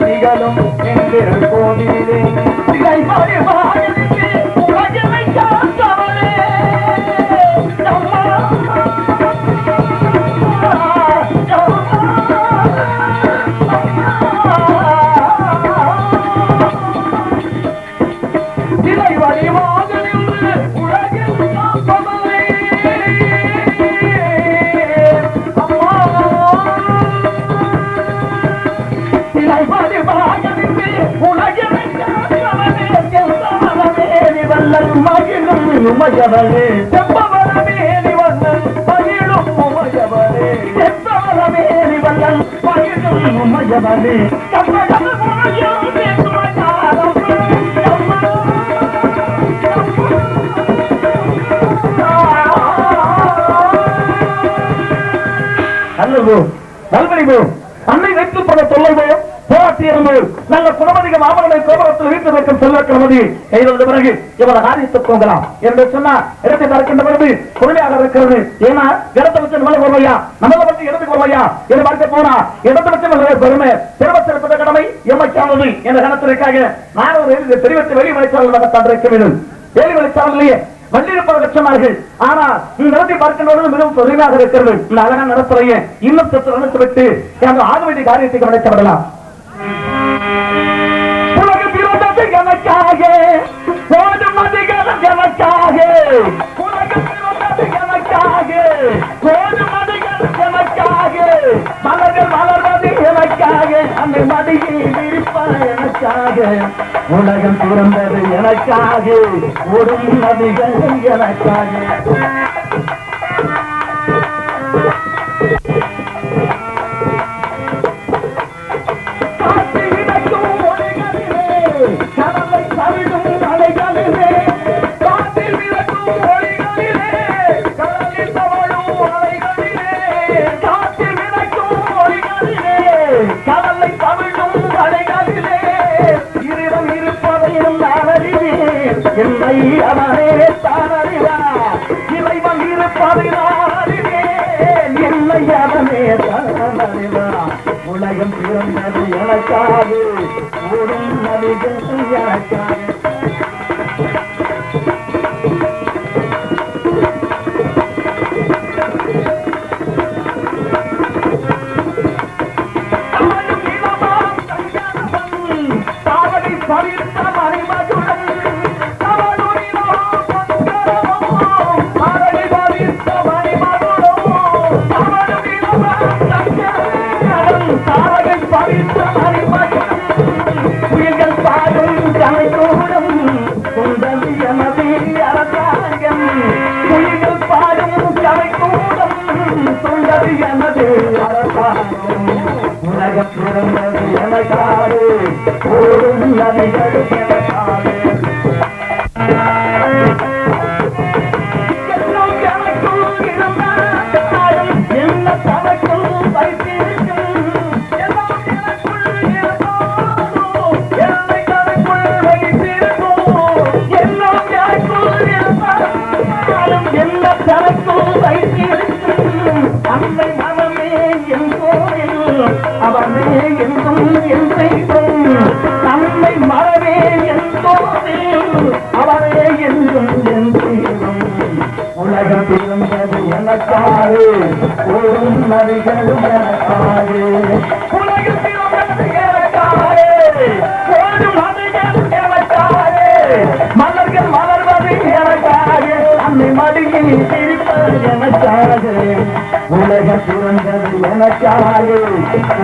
நிகழும் எங்கள் கோவிலே உலகமை காத்தவளே உமையவளே செம்பவளமேனி வண்ணன் பகிழும் உமையவளே செம்பவளமேனி வண்ணன் பகிழும் உமையவளே நல்லது நல்வழிவு அன்னை வைத்து பல தொல்லைவோ நல்ல குணமதிக மாமலை கோபுரத்தில் வீட்டு வைக்கும் செல்வ கிழமதி கைது பிறகு இவரை காரியத்தை போகலாம் என்று சொன்னா இடத்தை பார்க்கின்ற பொழுது பொருளையாக இருக்கிறது ஏன்னா இடத்தை வச்சு நம்மளை வருவையா நம்மளை பற்றி இடத்துக்கு வருவையா என்று பார்க்க போனா இடத்தை வச்சு பெருமை சிறப்பத்திருப்பத கடமை எம்மைக்கானது என்ற கணத்திற்காக நான் ஒரு தெரிவித்து வெளி வழிச்சாளர்களாக தந்திருக்க வேண்டும் வெளி வழிச்சாளர்களையே வள்ளியிருப்பவர் லட்சமார்கள் ஆனா இந்த இடத்தை பார்க்கின்றவர்கள் மிகவும் பொறுமையாக இருக்கிறது இந்த அழகான நடத்துறையை இன்னும் சற்று நினைத்து விட்டு ஆக வேண்டிய காரியத்தை கவனிக்கப்படலாம் மலர்கள் மலர்வது எனக்காக அந்த மடியை விரிப்பார் எனக்காக உலகம் பிறந்தது எனக்காக ஓடும் நதிகள் எனக்காக என்னை அவனே தானறிவார் இறைவன் இருப்பதை நான் அறிவேன் என்னை அவனே தானறிவார் உலகம் பிறந்தது எனக்காக ஓடும் நதிகள் எனக்காக மலர்கள் மலர்வது எனக்காக அன்னை மடியில் சிரிப்பது எனக்காக உலகம் பிறந்தது எனக்காக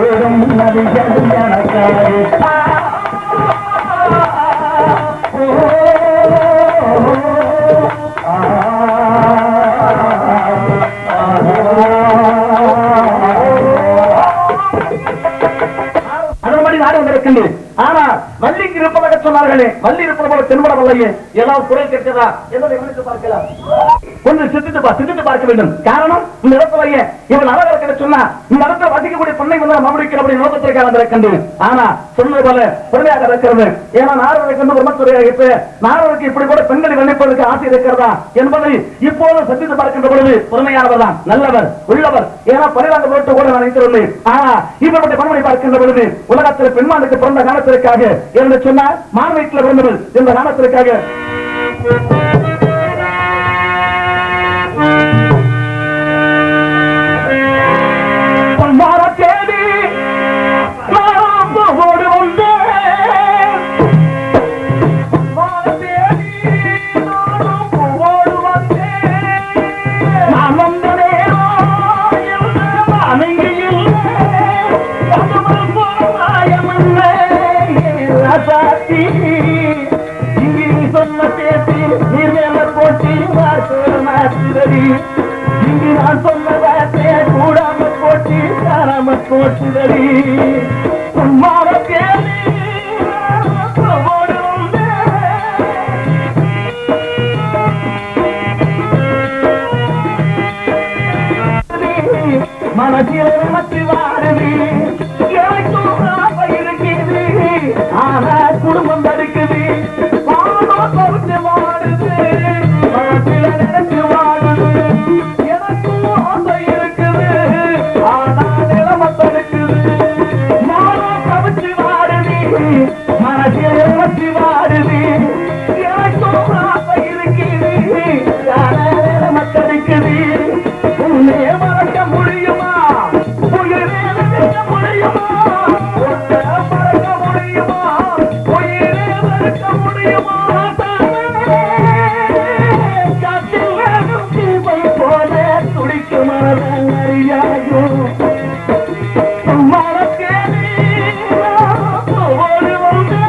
ஓடும் நதிகள் எனக்காக ஆனா வள்ளிக்கு இருப்பதாக சொன்னார்களே வள்ளி இருப்பது போல தென்படவில்லையே ஏதாவது குறை கேட்கிறதா என்பதை கவனித்து பார்க்கலாம் கொஞ்சம் சிந்தித்து பார்க்க வேண்டும் காரணம் இந்த இடத்துல இவன் அழகாக கிட்ட சொன்னா இந்த இடத்துல வசிக்கக்கூடிய பெண்ணை வந்து மறுபடிக்கிற அப்படி நோக்கத்திற்காக வந்திருக்கின்ற ஆனா சொன்னது போல பொறுமையாக இருக்கிறது ஏன்னா நாரவரை கண்டு பிரம்மத்துறையாக இருப்ப நாரவருக்கு இப்படி கூட பெண்களை வந்திப்பதற்கு ஆசை இருக்கிறதா என்பதை இப்போது சந்தித்து பார்க்கின்ற பொழுது பொறுமையானவர் தான் நல்லவர் உள்ளவர் ஏன்னா 12 ஓட்டு கூட நான் நினைத்திருந்தேன் ஆனா இப்படி பணமனை பார்க்கின்ற பொழுது உலகத்தில் பெண்மானுக்கு பிறந்த காலத்திற்காக என்று சொன்னார். மான் வயிற்றில் பிறந்தவள் இந்த காலத்திற்காக இங்கு நான் சொன்னதே கூடாம போட்டி காணாம போட்டுதடி உம்மாவ கேள்வி மனசில மத்தி வாருது எனக்கும் இருக்குது ஆனா குடும்பம் தடுக்குது வாடுது மனசில நினைச்சு வாடுது எனக்கும் ஆசை இருக்குது ஆனா நிலைமை தடுக்குது நானும் கவிச்சு வாடுது மனசில மத்தி வாடுது எனக்கும் ஆசை இருக்குது ஆனா நிலைமை தடுக்குது உன்னே மறக்க முடியுமா உயிரே மறக்க முடியுமா உன்னை மறக்க முடியுமா உயிரே மறக்க முடியுமா காற்றில் வேணும் தீபை போல துடிக்கும் அறியாயோ மறக்கேனே ஓடு வந்து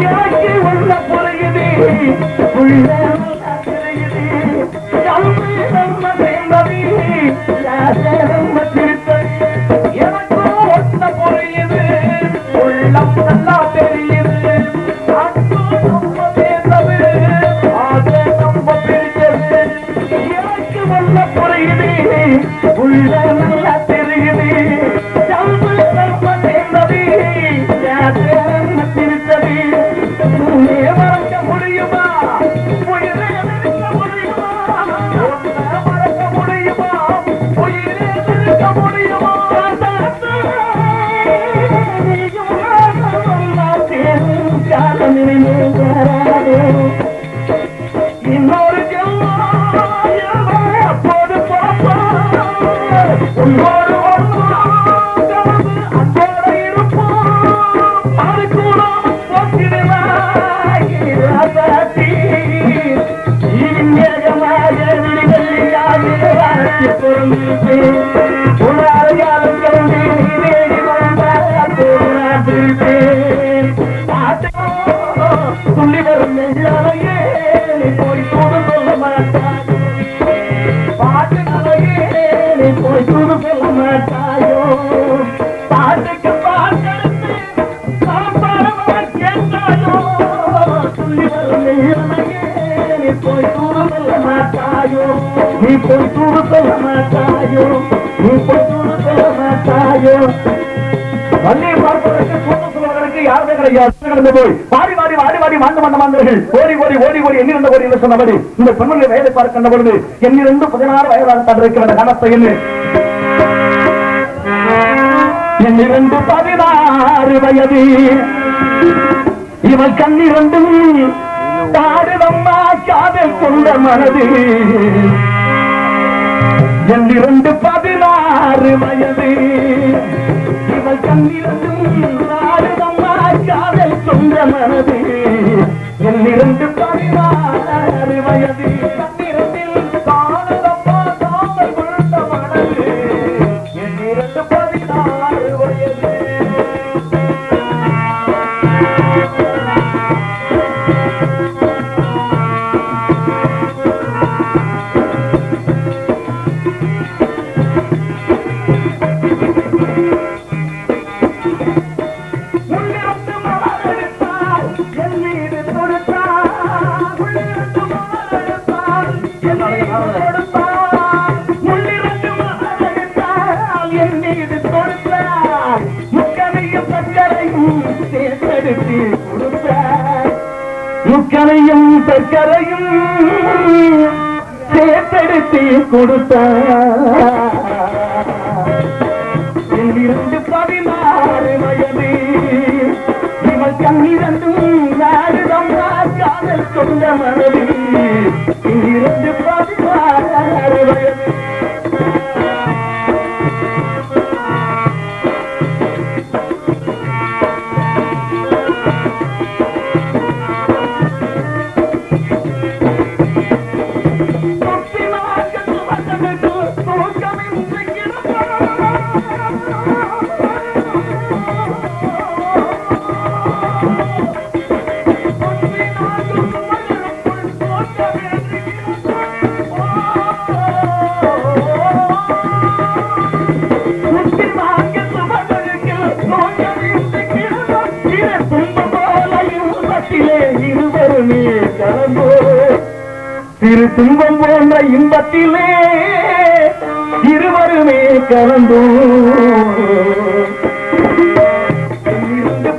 எனக்கு உள்ள புரியுது உள்ள நல்லா தெரியுது திருத்தது மறக்க முடியுமா உயிரே மறக்க முடியுமா மறக்க முடியுமா உயிரே மறக்க முடியுமா இன்னொரு அப்போது உன்னோடு அன்போட இருப்போம் அது கூட துள்ளி வரும் நெஞ்சாலையே போய் கூட சொல்ல மாட்டாய் பாட்டு நலையே போய் கூட சொல்ல மாட்டாயோ பாட்டுக்கு பாட்டெடுத்து கேட்டாயோ துள்ளி வரும் நெஞ்சாலையே போய் கூட சொல்ல மாட்டாயோ நீ போய் கூட சொல்ல மாட்டாயோ நீ போய் கூட சொல்ல மாட்டாயோ வள்ளியை பார்ப்பதற்கு கூட்டு சொல்வதற்கு யாருமே கிடையாது. கடந்து போய் வாடி வாடி வாடி வாடி மாண்டு மண்ட மாந்தர்கள் ஓடி ஓடி ஓடி ஓடி எண்ணிருந்த ஓடி என்று சொன்னபடி இந்த பெண்ணுடைய வயதை பார்க்கின்ற பொழுது எண்ணிருந்து 16 வயதாக தந்திருக்கிற கணத்தை எண்ணிருந்து 16 வயது இவள் கண்ணிரண்டும் பாடுதம்மா காதல் கொண்ட மனது எண்ணிருந்து 16 வயது இவள் கண்ணிரண்டும் பாடுதம்மா காதல் கொண்ட மனது எண்ணிருந்து 16 வயது கண்ணிரத்தில் காதலம்மா காதல் கொண்ட மனது எண்ணிருந்து 16 வயது முக்கனையும் சர்க்கரையும் சேர்த்தெடுத்து கொடுத்தார் இங்கிருந்து 16 வயது இவள் கண்ணிரண்டும் நாடுதம் காதல் கொண்ட மனது இங்கிருந்து 16 வயது திரு துன்பம் போன்ற இன்பத்திலே இருவருமே கலந்தோ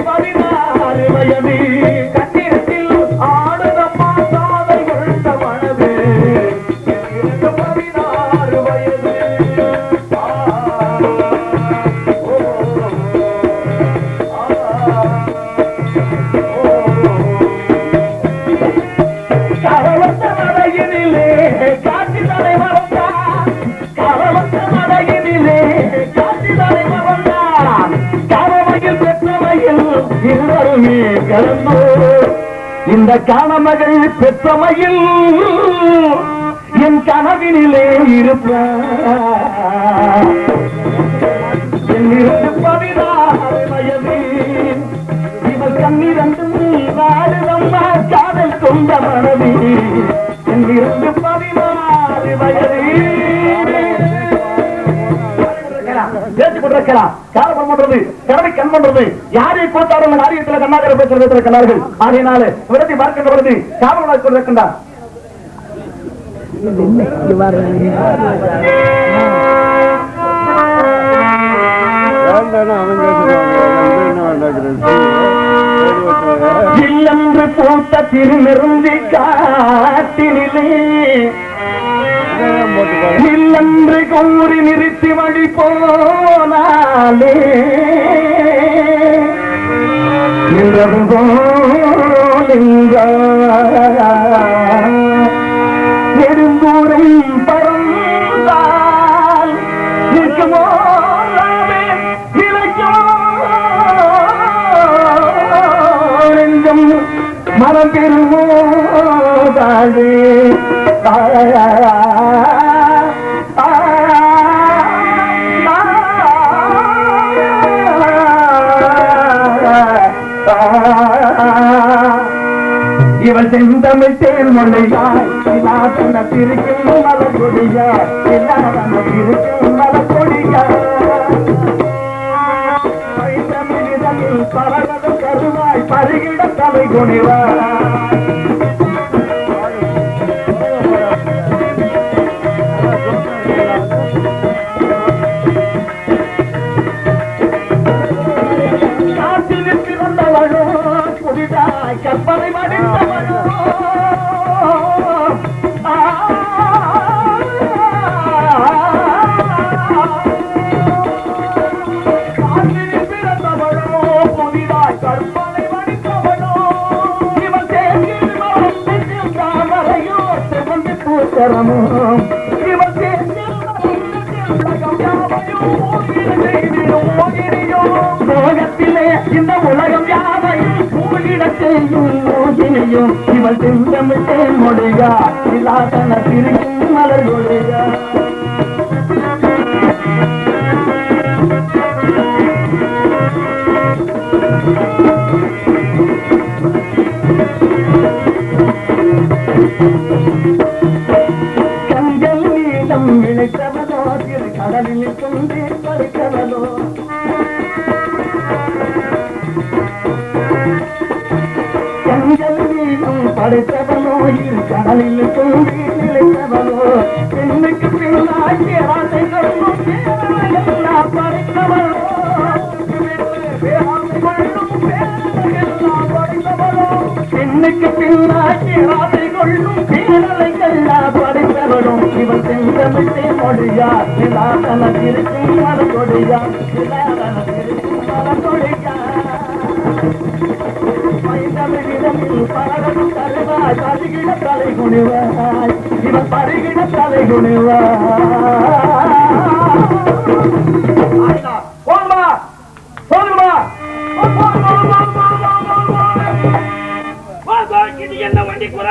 16 வயது கட்டிடத்தில் ஆடுதம்மா காதல் கொண்ட மனது 16 வயது இந்த காணமகள் பெற்றமையில் என் கனவினிலே இருப்பார் என்னிருந்து 16 வயது இவள் கண்ணிரண்டும் வாழுதம்மா காதல் கொண்ட மனது என்னிருந்து 16 வயது பேசிக்கொண்டிருக்கலாம் காலம் பண்றது கடமை கண் பண்றது யாரை கொடுத்தாலும் காரியத்தில் கண்ணாகர பேசுகிறார்கள் ஆகையினால விடத்தை பார்க்கின்ற பொழுது காவலாக கொண்டிருக்கின்றார் இல்லென்று பூத்த திருநெருந்தி காட்டினிலே இல்லென்று கூறி நிறுத்தி வழி போனாலே நெடுந்தூரம் பறந்தால் நிற்குமோ நெஞ்சம் மரம் பெறுமோ தாழே இவள் செந்தமிழ் தேன் மொழியாய் திருக்கும் மலக்கொடியாய் திருக்கும் மலக்கொடியாய் பரவது கருவாய் பருகிட தலை குனிவாய் கற்பனை மடிந்தவனோ பிறந்தவனோ புதிதாய் கற்பனை மடிந்தவனோ இவன் தேர்தல் தாமரையோ செவந்து பூசரமோ இவன் தேர்தல் இந்த உலகம் யாவையும் மோகினியும் இவள் செந்தமிட்டே மொழியா இலாசன திருக்கும் மலர் மொழியா கண்கள் நீளம் விளைத்தவதோ திரு கடலில் கொண்டே பறித்தவதோ படைத்தவனோ இரு கடலில் தோன்றி நிலைத்தவனோ பெண்ணுக்கு பின்னாடி ஆசைகளும் படைத்தவனோ பெண்ணுக்கு பின்னாடி ஆசை கொள்ளும் பேரலைகள்லாம் படைத்தவனும் இவன் செந்தமிட்டே மொழியா இலாசன இருக்கும் மரத்தொடி என்ன வண்டி கூட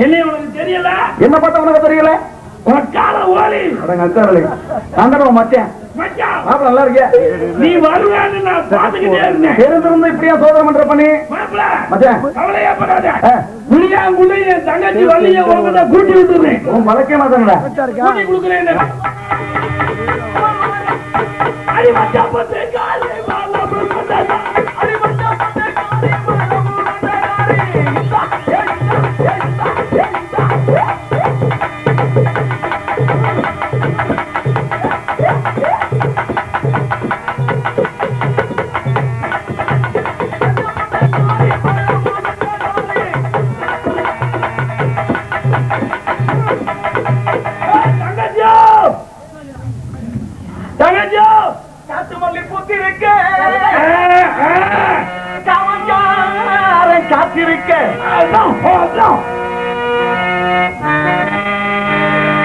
என்ன உனக்கு தெரியல? என்ன பார்த்தா உனக்கு தெரியல? நல்லா இருக்க. நீ வருவான்னு நான் பாத்துக்கிட்டே இருந்தேன். தெரிஞ்சிருந்தா இப்படியா சோதனை பண்ற பண்ணி கவலையாப்படாத. புளியாங்குள்ள என் தங்கச்சி வள்ளிய கூட்டி விட்டுறேன். உன் மலக்கே மாத்தாங்கடா கூட்டி கொடுக்குறேன். அடி மச்சா பத்து காலே வாழ போட்டாடா. அடி மச்சா பத்து காலே வாழ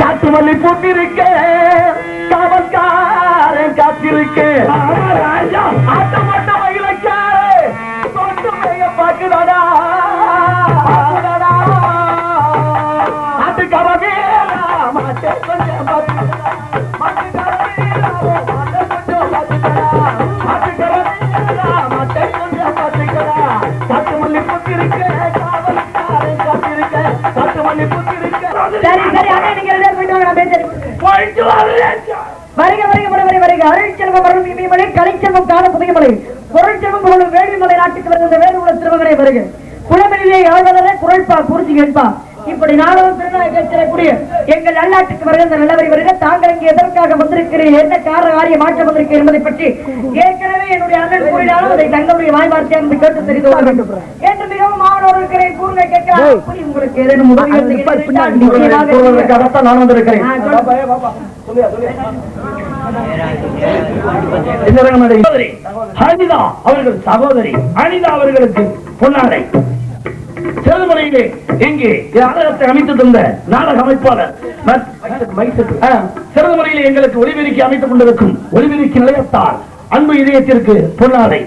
காத்து மல்லி பூத்திருக்க காவல்காரன் காத்திருக்க ஆட்டமாட்ட மகிழக்காரே தொட்டு மேய பாக்குதாடா ஆட்டுக்காரே மாட்டே கொஞ்சம் கலைச்செல்வம் காண புதியமலை பொருட்செல்வம் போலும் வேள்விமலை நாட்டுக்கு வருகின்ற வேறுபுல திருமகனை வருக குளமணிலே ஆழ்வதே குரல்பா குறிச்சி கேட்பா இப்படி நாளும் திருநாயகத்திலே எங்கள் நல்லாட்டுக்கு வருகின்ற நல்லவரை வருக தாங்கள் இங்கே எதற்காக வந்திருக்கிறேன் என்ன காரண காரிய மாற்றம் வந்திருக்கிறேன் என்பதை பற்றி ஏற்கனவே என்னுடைய அண்ணன் கூறினாலும் அதை தங்களுடைய வாய்வார்த்தையாக கேட்டு தெரிந்து கொள்ள வேண்டும் என்று மிகவும் ஆவலோடு இருக்கிறேன் கூறுங்க கேட்கலாம் உங்களுக்கு ஏதேனும் நான் வந்திருக்கிறேன் அவர்கள் சகோதரி அனிதா அவர்களுக்கு பொன்னாடை சேதுமலையிலே இங்கே நாடகத்தை அமைத்து தந்த நாடக அமைப்பாளர் சேதுமலையிலே எங்களுக்கு ஒளிபெருக்கி அமைத்துக் கொண்டிருக்கும் ஒளிபெருக்கி நிலையத்தால் அன்பு இதயத்திற்கு பொன்னாடை